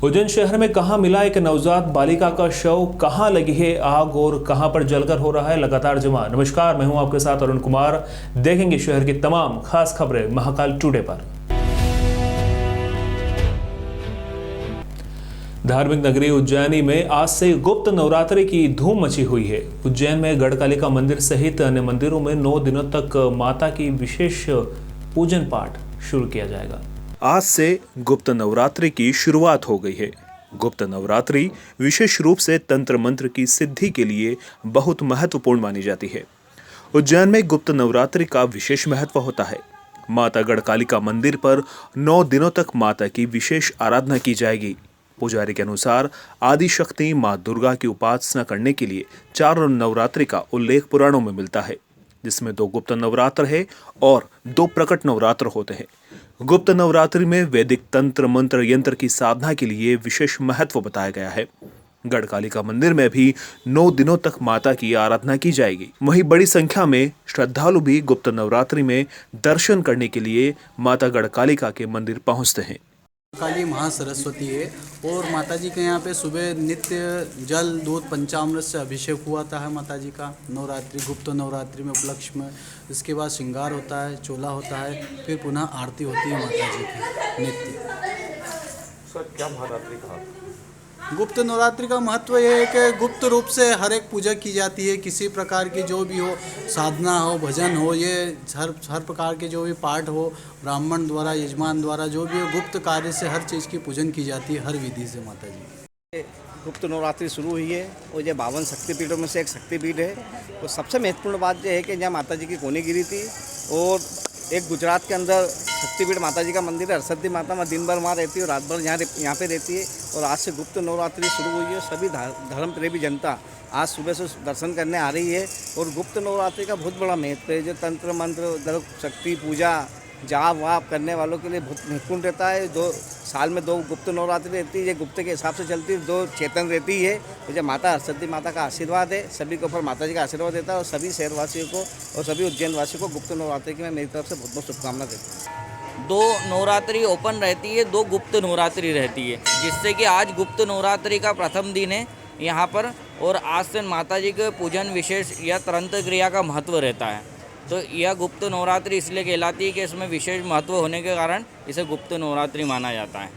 उज्जैन शहर में कहां मिला एक नवजात बालिका का शव, कहां लगी है आग और कहां पर जलकर हो रहा है लगातार जमा। नमस्कार, मैं हूं आपके साथ अरुण कुमार। देखेंगे शहर की तमाम खास खबरें महाकाल टुडे पर। धार्मिक नगरी उज्जैनी में आज से गुप्त नवरात्रि की धूम मची हुई है। उज्जैन में गढ़कालिका मंदिर सहित अन्य मंदिरों में 9 दिनों तक माता की विशेष पूजन पाठ शुरू किया जाएगा। आज से गुप्त नवरात्रि की शुरुआत हो गई है। गुप्त नवरात्रि विशेष रूप से तंत्र मंत्र की सिद्धि के लिए बहुत महत्वपूर्ण मानी जाती है। उज्जैन में गुप्त नवरात्रि का विशेष महत्व होता है। माता गढ़कालिका मंदिर पर 9 दिनों तक माता की विशेष आराधना की जाएगी। पुजारी के अनुसार आदि शक्ति मां दुर्गा की उपासना करने के लिए 4 नवरात्रि का उल्लेख पुराणों में मिलता है, जिसमें 2 गुप्त नवरात्र है और 2 प्रकट नवरात्र होते हैं। गुप्त नवरात्रि में वैदिक तंत्र मंत्र यंत्र की साधना के लिए विशेष महत्व बताया गया है। गढ़कालिका मंदिर में भी 9 दिनों तक माता की आराधना की जाएगी। वहीं बड़ी संख्या में श्रद्धालु भी गुप्त नवरात्रि में दर्शन करने के लिए माता गढ़कालिका के मंदिर पहुंचते हैं। काली महासरस्वती है और माताजी के यहाँ पे सुबह नित्य जल दूध पंचामृत से अभिषेक हुआ था माताजी का नवरात्रि गुप्त नवरात्रि में उपलक्ष्य में। इसके बाद श्रृंगार होता है, चोला होता है, फिर पुनः आरती होती है माताजी की नित्य। सर, क्या महारात्रि का गुप्त नवरात्रि का महत्व यह है कि गुप्त रूप से हर एक पूजा की जाती है। किसी प्रकार की जो भी हो, साधना हो, भजन हो, ये हर प्रकार के जो भी पाठ हो, ब्राह्मण द्वारा, यजमान द्वारा जो भी हो, गुप्त कार्य से हर चीज़ की पूजन की जाती है हर विधि से माता जी। गुप्त नवरात्रि शुरू हुई है और ये 52 शक्तिपीठों में से एक शक्तिपीठ है। तो सबसे महत्वपूर्ण बात यह है कि यहाँ माता जी की कोने गिरी थी और एक गुजरात के अंदर शक्तिपीठ माता जी का मंदिर है, हरसद्दी माता में दिन भर वहाँ रहती है और रात भर यहाँ पे रहती है। और आज से गुप्त नवरात्रि शुरू हुई है। सभी धर्म प्रेमी जनता आज सुबह से दर्शन करने आ रही है और गुप्त नवरात्रि का बहुत बड़ा महत्व है। जो तंत्र मंत्र शक्ति पूजा जाप वाप करने वालों के लिए बहुत महत्वपूर्ण रहता है। 2 साल में 2 गुप्त नवरात्रि रहती है। ये गुप्त के हिसाब से चलती है, 2 चेतन रहती है। तो जब माता हरसद्दी माता का आशीर्वाद है, सभी के ऊपर माता जी का आशीर्वाद देता है और सभी शहरवासियों को और सभी उज्जैन वासियों को गुप्त नवरात्रि की मैं मेरी तरफ से बहुत बहुत शुभकामना देता हूँ। 2 नवरात्रि ओपन रहती है, 2 गुप्त नवरात्रि रहती है, जिससे कि आज गुप्त नवरात्रि का प्रथम दिन है यहाँ पर। और आज से माता जी के पूजन विशेष या तंत्र क्रिया का महत्व रहता है। तो यह गुप्त नवरात्रि इसलिए कहलाती है कि इसमें विशेष महत्व होने के कारण इसे गुप्त नवरात्रि माना जाता है।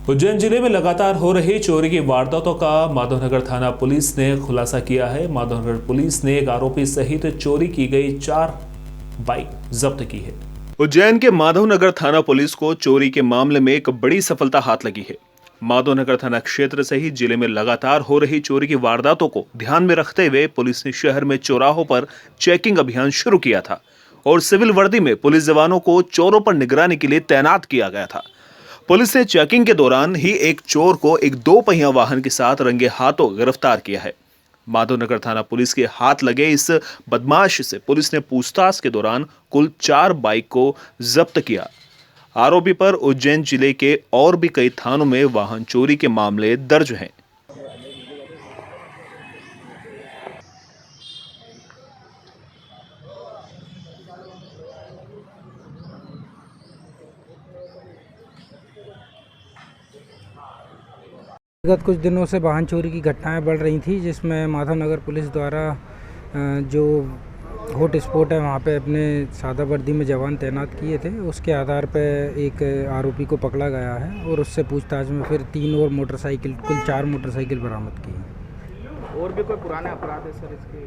उज्जैन जिले में लगातार हो रही चोरी की वारदातों का माधवनगर थाना पुलिस ने खुलासा किया है। माधवनगर पुलिस ने एक आरोपी सहित चोरी की गई 4 बाइक जब्त की है। उज्जैन के माधवनगर थाना पुलिस को चोरी के मामले में एक बड़ी सफलता हाथ लगी है। माधवनगर थाना क्षेत्र से ही जिले में लगातार हो रही चोरी की वारदातों को ध्यान में रखते हुए पुलिस ने शहर में चौराहों पर चेकिंग अभियान शुरू किया था और सिविल वर्दी में पुलिस जवानों को चोरों पर निगरानी के लिए तैनात किया गया था। पुलिस ने चेकिंग के दौरान ही एक चोर को एक 2 पहिया वाहन के साथ रंगे हाथों गिरफ्तार किया है। माधवनगर थाना पुलिस के हाथ लगे इस बदमाश से पुलिस ने पूछताछ के दौरान कुल 4 बाइक को जब्त किया। आरोपी पर उज्जैन जिले के और भी कई थानों में वाहन चोरी के मामले दर्ज हैं। विगत कुछ दिनों से वाहन चोरी की घटनाएं बढ़ रही थी, जिसमें माधवनगर पुलिस द्वारा जो हॉट स्पॉट है वहाँ पे अपने सादा वर्दी में जवान तैनात किए थे। उसके आधार पे एक आरोपी को पकड़ा गया है और उससे पूछताछ में फिर 3 और मोटरसाइकिल, कुल 4 मोटरसाइकिल बरामद की है। और भी कोई पुराने अपराध है सर इसके?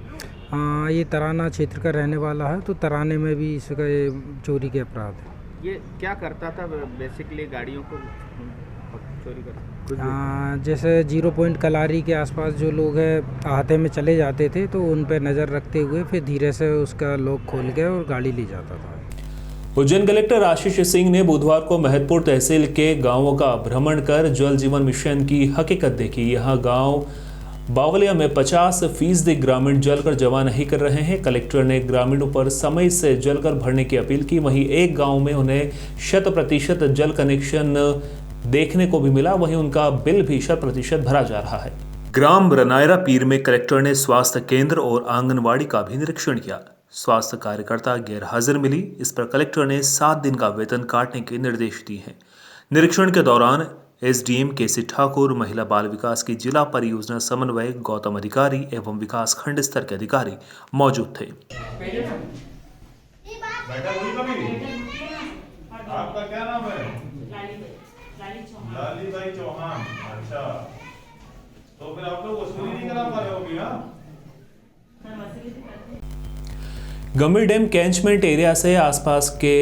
हाँ, ये तराना क्षेत्र का रहने वाला है, तो तराने में भी इसका चोरी के अपराध है। ये क्या करता था बेसिकली? गाड़ियों को चोरी करता? जैसे 0 पॉइंट कलारी के आसपास जो लोग हैं अहाते में चले जाते थे, तो उन पर नज़र रखते हुए फिर धीरे से उसका लॉक खोल के और गाड़ी ले जाता था। उज्जैन कलेक्टर आशीष सिंह ने बुधवार को महतपुर तहसील के गांवों का भ्रमण कर जल जीवन मिशन की हकीकत देखी। यहां गांव बावलिया में 50% ग्रामीण जलकर जमा नहीं कर रहे हैं। कलेक्टर ने ग्रामीणों पर समय से जलकर भरने की अपील की। वहीं एक गाँव में उन्हें 100% जल कनेक्शन देखने को भी मिला, वहीं उनका बिल भी 100% भरा जा रहा है। ग्राम रनायरा पीर में कलेक्टर ने स्वास्थ्य केंद्र और आंगनवाड़ी का भी निरीक्षण किया। स्वास्थ्य कार्यकर्ता गैर हाजिर मिली, इस पर कलेक्टर ने 7 दिन का वेतन काटने के निर्देश दिए हैं। निरीक्षण के दौरान एसडीएम केसी ठाकुर, महिला बाल विकास की जिला परियोजना समन्वयक गौतम अधिकारी एवं विकास खंड स्तर के अधिकारी मौजूद थे। आपका क्या नाम है? लाली भाई चौहान। अच्छा, तो फिर आप लोग वसूली नहीं करा पा रहे हो अभी? हाँ, गंभीर डैम कैचमेंट एरिया से आसपास के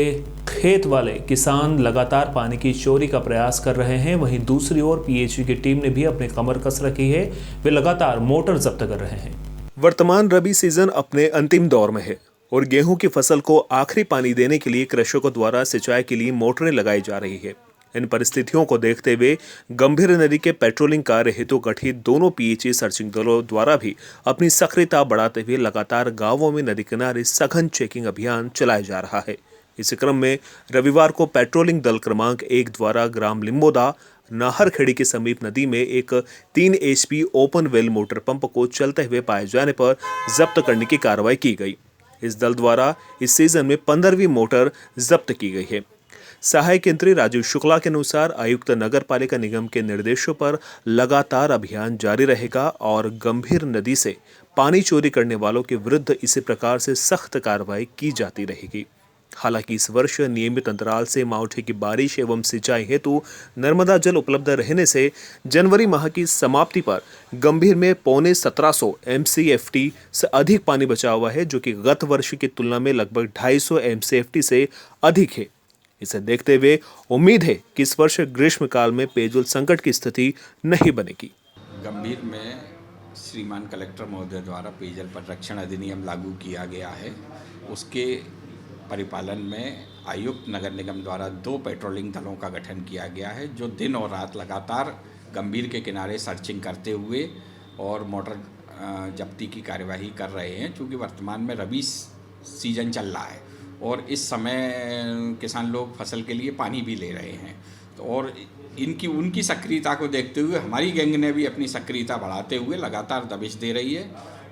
खेत वाले किसान लगातार पानी की चोरी का प्रयास कर रहे हैं। वहीं दूसरी ओर पीएचई की टीम ने भी अपनी कमर कस रखी है। वे लगातार मोटर जब्त कर रहे हैं। वर्तमान रबी सीजन अपने अंतिम दौर में है और गेहूं की फसल को आखिरी पानी देने के लिए कृषकों द्वारा सिंचाई के लिए मोटरें लगाई जा रही है। इन परिस्थितियों को देखते हुए गंभीर नदी के पेट्रोलिंग कार्य हेतु गठित दोनों पीएचई सर्चिंग दलों द्वारा भी अपनी सक्रियता बढ़ाते हुए लगातार गांवों में नदी किनारे सघन चेकिंग अभियान चलाया जा रहा है। इस क्रम में रविवार को पेट्रोलिंग दल क्रमांक 1 द्वारा ग्राम लिम्बोदा नाहरखेड़ी के समीप नदी में एक 3 HP open well motor pump को चलते हुए पाए जाने पर जब्त करने की कार्रवाई की गई। इस दल द्वारा इस सीजन में 15वीं मोटर जब्त की गई है। सहायक यंत्री राजीव शुक्ला के अनुसार आयुक्त नगर पालिका निगम के निर्देशों पर लगातार अभियान जारी रहेगा और गंभीर नदी से पानी चोरी करने वालों के विरुद्ध इसी प्रकार से सख्त कार्रवाई की जाती रहेगी। हालांकि इस वर्ष नियमित अंतराल से मावठे की बारिश एवं सिंचाई हेतु नर्मदा जल उपलब्ध रहने से जनवरी माह की समाप्ति पर गंभीर में 1750 MCFT से अधिक पानी बचा हुआ है, जो कि गत वर्ष की तुलना में लगभग 250 MCFT से अधिक है। इसे देखते हुए उम्मीद है कि इस वर्ष ग्रीष्म काल में पेयजल संकट की स्थिति नहीं बनेगी। गंभीर में श्रीमान कलेक्टर महोदय द्वारा पेयजल परिरक्षण अधिनियम लागू किया गया है। उसके परिपालन में आयुक्त नगर निगम द्वारा 2 पेट्रोलिंग दलों का गठन किया गया है, जो दिन और रात लगातार गंभीर के किनारे सर्चिंग करते हुए और मोटर जब्ती की कार्यवाही कर रहे हैं। चूँकि वर्तमान में रबी सीजन चल रहा है और इस समय किसान लोग फसल के लिए पानी भी ले रहे हैं, तो और उनकी सक्रियता को देखते हुए हमारी गैंग ने भी अपनी सक्रियता बढ़ाते हुए लगातार दबिश दे रही है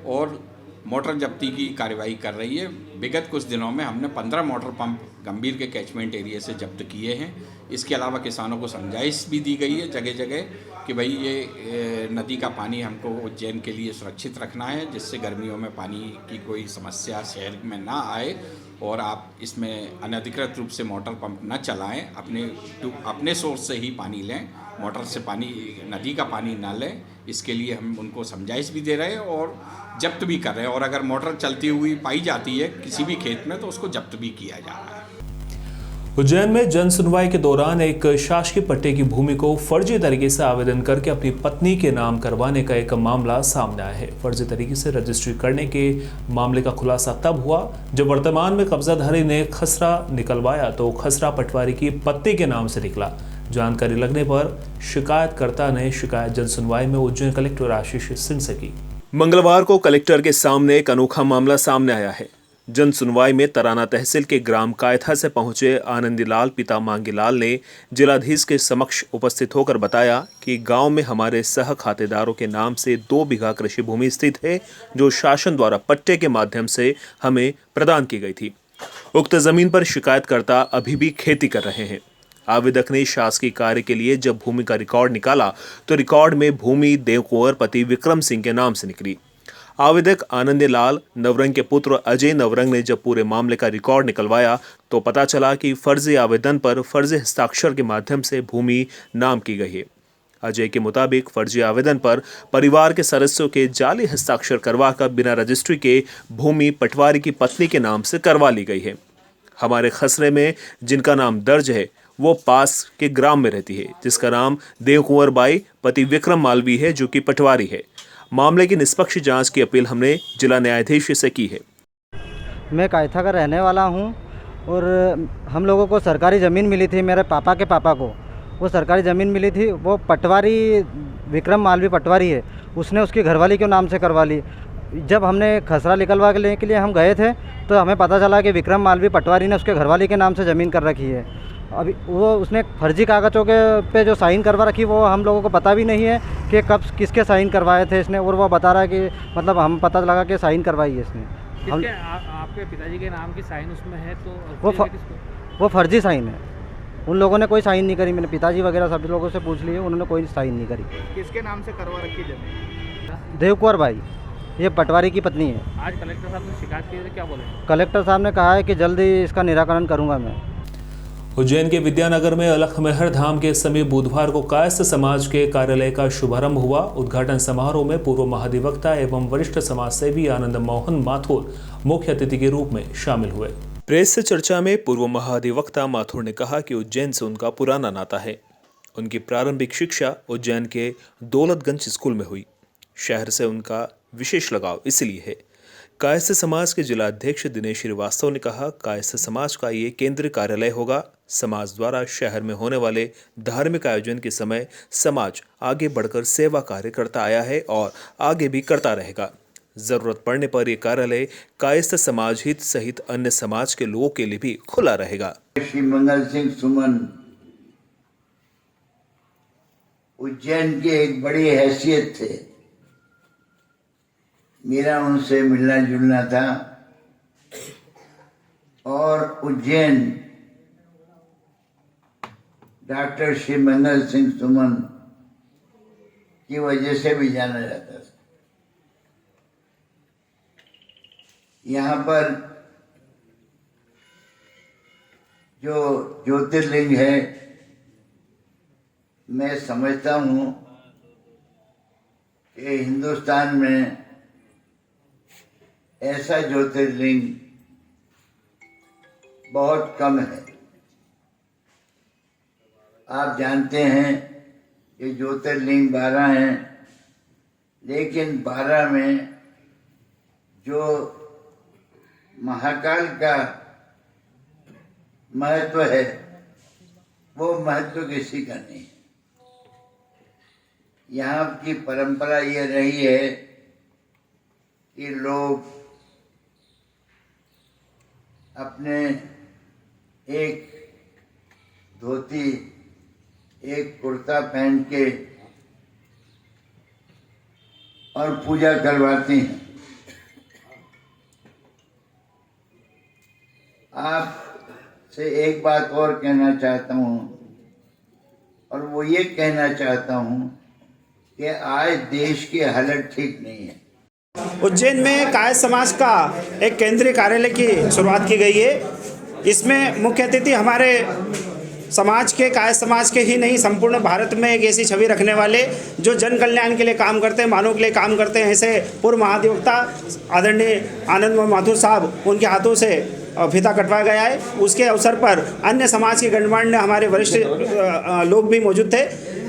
और मोटर जब्ती की कार्रवाई कर रही है। विगत कुछ दिनों में हमने 15 मोटर पंप गंभीर के कैचमेंट एरिया से जब्त किए हैं। इसके अलावा किसानों को समझाइश भी दी गई है जगह जगह कि भाई ये नदी का पानी हमको उज्जैन के लिए सुरक्षित रखना है, जिससे गर्मियों में पानी की कोई समस्या शहर में ना आए और आप इसमें अनधिकृत रूप से मोटर पंप न चलाएं, अपने सोर्स से ही पानी लें, मोटर से पानी नदी का पानी ना लें। इसके लिए हम उनको समझाइश भी दे रहे हैं और जब्त भी कर रहे हैं और अगर मोटर चलती हुई पाई जाती है किसी भी खेत में तो उसको जब्त भी किया जा रहा है। उज्जैन में जन सुनवाई के दौरान एक शासकीय पट्टे की भूमि को फर्जी तरीके से आवेदन करके अपनी पत्नी के नाम करवाने का एक मामला सामने आया है। फर्जी तरीके से रजिस्ट्री करने के मामले का खुलासा तब हुआ जब वर्तमान में कब्जाधारी ने खसरा निकलवाया तो खसरा पटवारी की पत्नी के नाम से निकला। जानकारी लगने पर शिकायतकर्ता ने शिकायत जन सुनवाई में उज्जैन कलेक्टर आशीष सिंह से की। मंगलवार को कलेक्टर के सामने एक अनोखा मामला सामने आया है। जन सुनवाई में तराना तहसील के ग्राम कायथा से पहुंचे आनंदीलाल पिता मांगीलाल ने जिलाधीश के समक्ष उपस्थित होकर बताया कि गांव में हमारे सह खातेदारों के नाम से 2 बीघा कृषि भूमि स्थित है, जो शासन द्वारा पट्टे के माध्यम से हमें प्रदान की गई थी। उक्त जमीन पर शिकायतकर्ता अभी भी खेती कर रहे हैं। आवेदक ने शासकीय कार्य के लिए जब भूमि का रिकॉर्ड निकाला तो रिकॉर्ड में भूमि देवकुंवर पति विक्रम सिंह के नाम से निकली। आवेदक आनंदलाल नवरंग के पुत्र अजय नवरंग ने जब पूरे मामले का रिकॉर्ड निकलवाया तो पता चला कि फर्जी आवेदन पर फर्जी हस्ताक्षर के माध्यम से भूमि नाम की गई है। अजय के मुताबिक फर्जी आवेदन पर परिवार के सदस्यों के जाली हस्ताक्षर करवाकर बिना रजिस्ट्री के भूमि पटवारी की पत्नी के नाम से करवा ली गई है। हमारे खसरे में जिनका नाम दर्ज है वो पास के ग्राम में रहती है, जिसका नाम देवकुंवर बाई पति विक्रम मालवी है, जो कि पटवारी है। मामले की निष्पक्ष जांच की अपील हमने जिला न्यायाधीश से की है। मैं कायथा का रहने वाला हूं और हम लोगों को सरकारी ज़मीन मिली थी। मेरे पापा के पापा को वो सरकारी ज़मीन मिली थी। वो पटवारी विक्रम मालवी पटवारी है, उसने उसकी घरवाली के नाम से करवा ली। जब हमने खसरा निकलवाने के लिए हम गए थे तो हमें पता चला कि विक्रम मालवी पटवारी ने उसके घरवाली के नाम से ज़मीन कर रखी है। अभी वो उसने फर्जी कागज़ों के पे जो साइन करवा रखी वो हम लोगों को पता भी नहीं है कि कब किसके साइन करवाए थे इसने, और वो बता रहा है कि मतलब हम पता लगा कि साइन करवाई है इसने। आपके पिताजी के नाम की साइन उसमें है तो वो फर्जी साइन है। उन लोगों ने कोई साइन नहीं करी। मैंने पिताजी वगैरह सभी लोगों से पूछ लिए, उन्होंने कोई साइन नहीं करी। किसके नाम से करवा रखी जमीन? देवकुंवर भाई, ये पटवारी की पत्नी है। आज कलेक्टर साहब ने शिकायत की है, क्या बोले? कलेक्टर साहब ने कहा है कि जल्दी इसका निराकरण करूँगा मैं। उज्जैन के विद्यानगर में अलखमेहर धाम के समीप बुधवार को कायस्थ समाज के कार्यालय का शुभारंभ हुआ। उद्घाटन समारोह में पूर्व महाधिवक्ता एवं वरिष्ठ समाजसेवी आनंद मोहन माथुर मुख्य अतिथि के रूप में शामिल हुए। प्रेस से चर्चा में पूर्व महाधिवक्ता माथुर ने कहा कि उज्जैन से उनका पुराना नाता है। उनकी प्रारंभिक शिक्षा उज्जैन के दौलतगंज स्कूल में हुई। शहर से उनका विशेष लगाव इसलिए है। कायस्थ समाज के जिला अध्यक्ष दिनेश श्रीवास्तव ने कहा, कायस्थ समाज का ये केंद्रीय कार्यालय होगा। समाज द्वारा शहर में होने वाले धार्मिक आयोजन के समय समाज आगे बढ़कर सेवा कार्य करता आया है और आगे भी करता रहेगा। जरूरत पड़ने पर यह कार्यालय कायस्थ समाज हित सहित अन्य समाज के लोगों के लिए भी खुला रहेगा। श्री मंगल सिंह सुमन उज्जैन के एक बड़ी हैसियत थे। मेरा उनसे मिलना जुलना था और उज्जैन डॉक्टर श्री मंगल सिंह सुमन की वजह से भी जाना जाता था। यहाँ पर जो ज्योतिर्लिंग है, मैं समझता हूँ कि हिंदुस्तान में ऐसा ज्योतिर्लिंग बहुत कम है। आप जानते हैं कि ज्योतिर्लिंग 12 हैं, लेकिन 12 में जो महाकाल का महत्व है वो महत्व किसी का नहीं है। यहाँ की परंपरा ये रही है कि लोग अपने एक धोती एक कुर्ता पहन के और पूजा करवाती हैं। आपसे एक बात और कहना चाहता हूँ, और वो ये कहना चाहता हूँ कि आज देश की हालत ठीक नहीं है। उज्जैन में कायस्थ समाज का एक केंद्रीय कार्यालय की शुरुआत की गई है। इसमें मुख्य अतिथि हमारे समाज के, कायस्थ समाज के ही नहीं, संपूर्ण भारत में एक ऐसी छवि रखने वाले जो जन कल्याण के लिए काम करते हैं, मानव के लिए काम करते हैं, ऐसे पूर्व महाधिवक्ता आदरणीय आनंद मोहन माथुर साहब, उनके हाथों से फीता कटवाया गया है। उसके अवसर पर अन्य समाज के गणमान्य हमारे वरिष्ठ लोग भी मौजूद थे।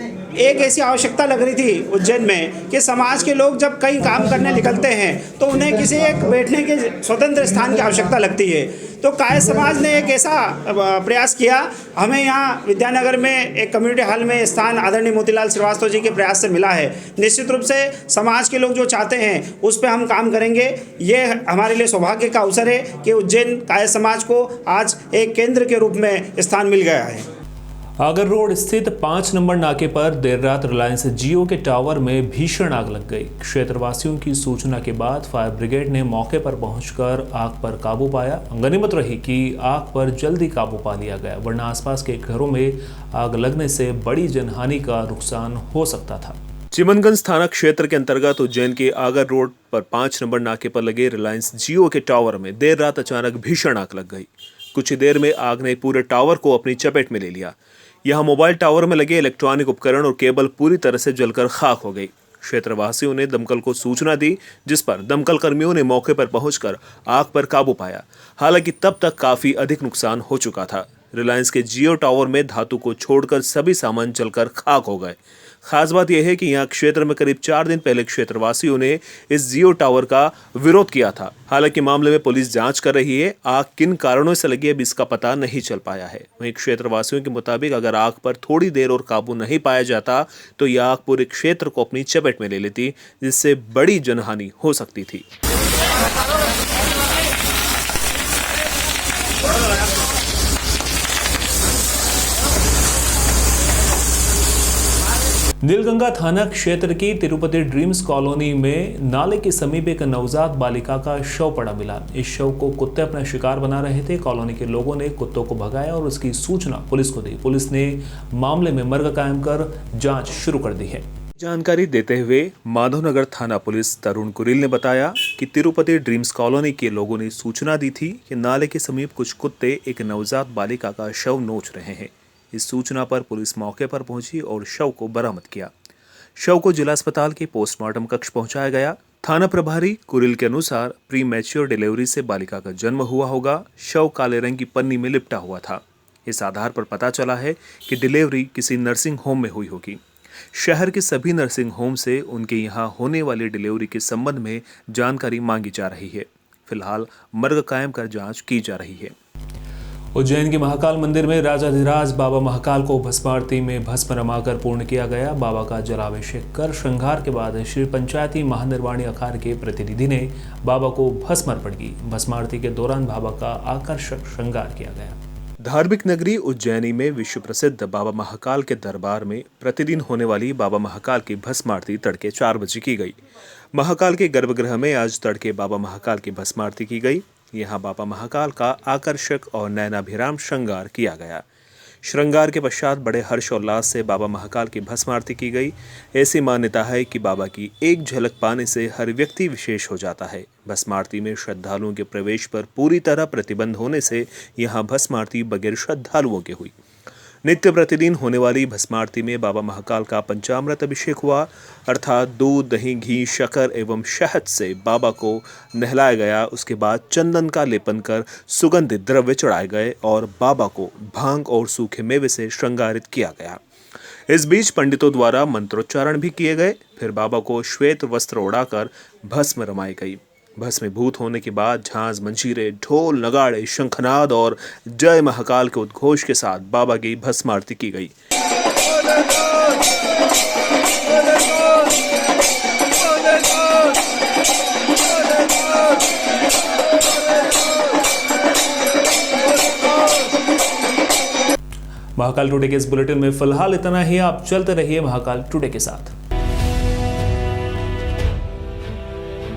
एक ऐसी आवश्यकता लग रही थी उज्जैन में कि समाज के लोग जब कहीं काम करने निकलते हैं तो उन्हें किसी एक बैठने के स्वतंत्र स्थान की आवश्यकता लगती है। तो कायस्थ समाज ने एक ऐसा प्रयास किया। हमें यहाँ विद्यानगर में एक कम्युनिटी हॉल में स्थान आदरणीय मोतीलाल श्रीवास्तव जी के प्रयास से मिला है। निश्चित रूप से समाज के लोग जो चाहते हैं उस पर हम काम करेंगे। ये हमारे लिए सौभाग्य का अवसर है कि उज्जैन कायस्थ समाज को आज एक केंद्र के रूप में स्थान मिल गया है। आगर रोड स्थित 5 नंबर नाके पर देर रात रिलायंस जियो के टावर में भीषण आग लग गई। क्षेत्रवासियों की सूचना के बाद फायर ब्रिगेड ने मौके पर पहुंचकर आग पर काबू पाया। गनीमत रही कि आग पर जल्दी काबू पा लिया गया, वरना आसपास के घरों में आग लगने से बड़ी जनहानि का नुकसान हो सकता था। चिमनगंज थाना क्षेत्र के अंतर्गत उज्जैन के आगर रोड पर 5 नंबर नाके पर लगे रिलायंस जियो के टावर में देर रात अचानक भीषण आग लग गई। कुछ ही देर में आग ने पूरे टावर को अपनी चपेट में ले लिया। यहां मोबाइल टावर में लगे इलेक्ट्रॉनिक उपकरण और केबल पूरी तरह से जलकर खाक हो गई। क्षेत्रवासियों ने दमकल को सूचना दी, जिस पर दमकल कर्मियों ने मौके पर पहुंचकर आग पर काबू पाया। हालांकि तब तक काफी अधिक नुकसान हो चुका था। रिलायंस के जियो टावर में धातु को छोड़कर सभी सामान जलकर खाक हो गए। खास बात यह है कि यहाँ क्षेत्र में करीब 4 दिन पहले क्षेत्रवासियों ने इस जियो टावर का विरोध किया था। हालांकि मामले में पुलिस जांच कर रही है। आग किन कारणों से लगी, अब इसका पता नहीं चल पाया है। वहीं क्षेत्रवासियों के मुताबिक अगर आग पर थोड़ी देर और काबू नहीं पाया जाता तो यह आग पूरे क्षेत्र को अपनी चपेट में ले लेती, जिससे बड़ी जनहानि हो सकती थी। नीलगंगा थाना क्षेत्र की तिरुपति ड्रीम्स कॉलोनी में नाले के समीप एक नवजात बालिका का शव पड़ा मिला। इस शव को कुत्ते अपना शिकार बना रहे थे। कॉलोनी के लोगों ने कुत्तों को भगाया और उसकी सूचना पुलिस को दी। पुलिस ने मामले में मर्ग कायम कर जांच शुरू कर दी है। जानकारी देते हुए माधवनगर थाना पुलिस तरुण कुरिल ने बताया कि तिरुपति ड्रीम्स कॉलोनी के लोगों ने सूचना दी थी कि नाले के समीप कुछ कुत्ते एक नवजात बालिका का शव नोच रहे हैं। इस सूचना पर पुलिस मौके पर पहुंची और शव को बरामद किया। शव को जिला अस्पताल के पोस्टमार्टम कक्ष पहुंचाया गया। थाना प्रभारी कुरिल के अनुसार प्री मैच्योर डिलीवरी से बालिका का जन्म हुआ होगा। शव काले रंग की पन्नी में लिपटा हुआ था। इस आधार पर पता चला है कि डिलीवरी किसी नर्सिंग होम में हुई होगी। शहर के सभी नर्सिंग होम से उनके यहां होने वाली डिलीवरी के संबंध में जानकारी मांगी जा रही है। फिलहाल मर्ग कायम कर जांच की जा रही है। उज्जैन के महाकाल मंदिर में राजाधिराज बाबा महाकाल को भस्म आरती में भस्म रमाकर पूर्ण किया गया। बाबा का जलाभिषेक कर श्रृंगार के बाद श्री पंचायती महानिर्वाणी अखाड़े के प्रतिनिधि ने बाबा को भस्म अर्पण की। भस्म आरती के दौरान बाबा का आकर्षक श्रृंगार किया गया। धार्मिक नगरी उज्जैनी में विश्व प्रसिद्ध बाबा महाकाल के दरबार में प्रतिदिन होने वाली बाबा महाकाल की भस्म आरती तड़के 4 बजे की गई। महाकाल के गर्भगृह में आज तड़के बाबा महाकाल की भस्म आरती की गई। यहाँ बाबा महाकाल का आकर्षक और नयनाभिराम श्रृंगार किया गया। श्रृंगार के पश्चात बड़े हर्षोल्लास से बाबा महाकाल की भस्म आरती की गई। ऐसी मान्यता है कि बाबा की एक झलक पाने से हर व्यक्ति विशेष हो जाता है। भस्म आरती में श्रद्धालुओं के प्रवेश पर पूरी तरह प्रतिबंध होने से यहाँ भस्म आरती बगैर श्रद्धालुओं के हुई। नित्य प्रतिदिन होने वाली भस्म आरती में बाबा महाकाल का पंचामृत अभिषेक हुआ, अर्थात दूध, दही, घी, शक्कर एवं शहद से बाबा को नहलाया गया। उसके बाद चंदन का लेपन कर सुगंधित द्रव्य चढ़ाए गए और बाबा को भांग और सूखे मेवे से श्रृंगारित किया गया। इस बीच पंडितों द्वारा मंत्रोच्चारण भी किए गए। फिर बाबा को श्वेत वस्त्र उड़ाकर भस्म रमाई गई। भस्मीभूत होने के बाद झांझ, मंजीरे, ढोल, नगाड़े, शंखनाद और जय महाकाल के उद्घोष के साथ बाबा की भस्म आरती की गई। महाकाल टुडे के इस बुलेटिन में फिलहाल इतना ही। आप चलते रहिए महाकाल टुडे के साथ।